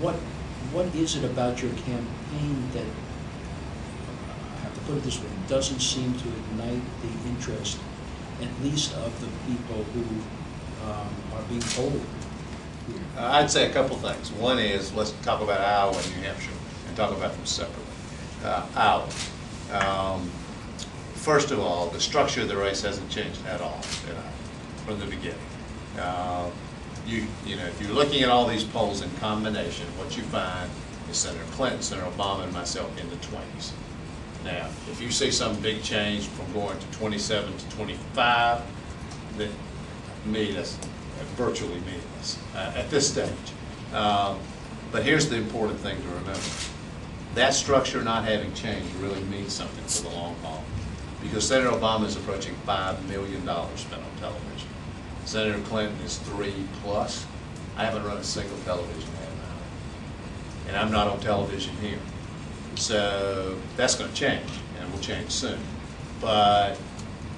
what is it about your campaign that, I have to put it this way, doesn't seem to ignite the interest, at least of the people who are being polled here? I'd say a couple things. One is, let's talk about Iowa and New Hampshire and talk about them separately. Iowa. First of all, the structure of the race hasn't changed at all from the beginning. You know, if you're looking at all these polls in combination, what you find is Senator Clinton, Senator Obama, and myself in the 20s. Now, if you see some big change from going to 27 to 25, then to me that's virtually meaningless at this stage. But here's the important thing to remember. That structure not having changed really means something for the long haul, because Senator Obama is approaching $5 million spent on television. Senator Clinton is 3+. I haven't run a single television ad now, and I'm not on television here. So that's going to change, and will change soon. But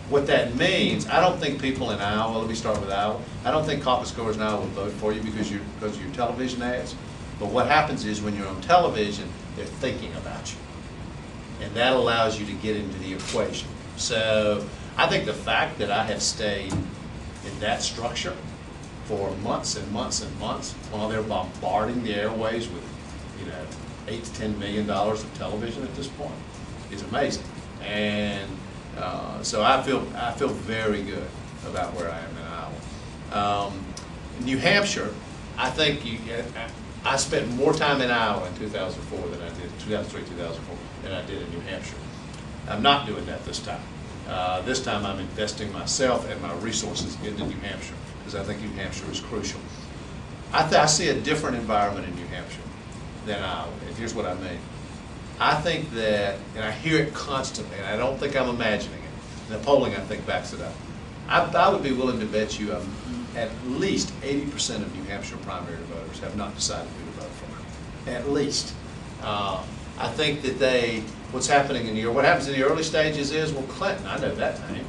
what that means, I don't think people in Iowa, let me start with Iowa, I don't think caucus goers in Iowa will vote for you because of your television ads. But what happens is when you're on television, they're thinking about you. And that allows you to get into the equation. So I think the fact that I have stayed in that structure for months and months and months while they're bombarding the airways with, you know, $8 to $10 million of television at this point is amazing. And so I feel very good about where I am in Iowa. New Hampshire, I think I spent more time in Iowa in 2004 than I did 2003, 2004 than I did in New Hampshire. I'm not doing that this time. This time I'm investing myself and my resources into New Hampshire because I think New Hampshire is crucial. I see a different environment in New Hampshire than Iowa, and here's what I mean. I think that, and I hear it constantly, and I don't think I'm imagining it. The polling, I think, backs it up. I would be willing to bet you at least 80% of New Hampshire primary voters have not decided who to vote for. At least. I think that what's happening what happens in the early stages is, well, Clinton, I know that name.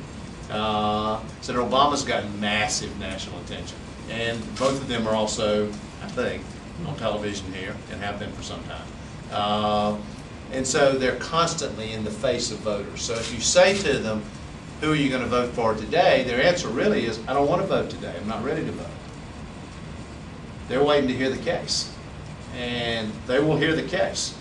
Senator Obama's gotten massive national attention. And both of them are also, I think, on television here and have been for some time. And so they're constantly in the face of voters. So if you say to them, who are you going to vote for today? Their answer really is, I don't want to vote today. I'm not ready to vote. They're waiting to hear the case. And they will hear the case.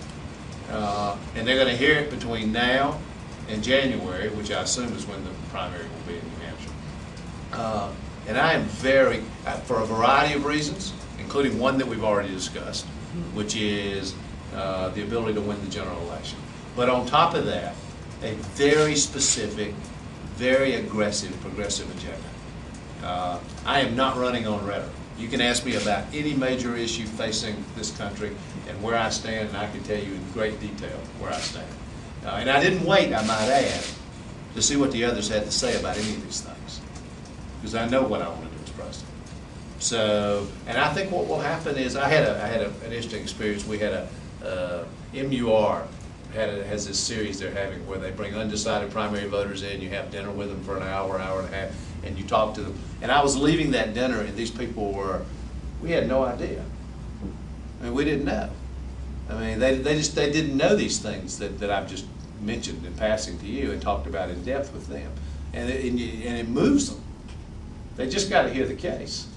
And they're going to hear it between now and January, which I assume is when the primary will be in New Hampshire. And I am for a variety of reasons, including one that we've already discussed, which is the ability to win the general election. But on top of that, a very specific, very aggressive, progressive agenda. I am not running on rhetoric. You can ask me about any major issue facing this country and where I stand, and I can tell you in great detail where I stand. And I didn't wait, I might add, to see what the others had to say about any of these things, because I know what I want to do as president. So, and I think what will happen is, I had an interesting experience. We had MUR has this series they're having where they bring undecided primary voters in. You have dinner with them for an hour and a half, and you talk to them. And I was leaving that dinner, and these people we had no idea. I mean, we didn't know. I mean, they didn't know these things that I've just mentioned in passing to you and talked about in depth with them. And it moves them. They just got to hear the case.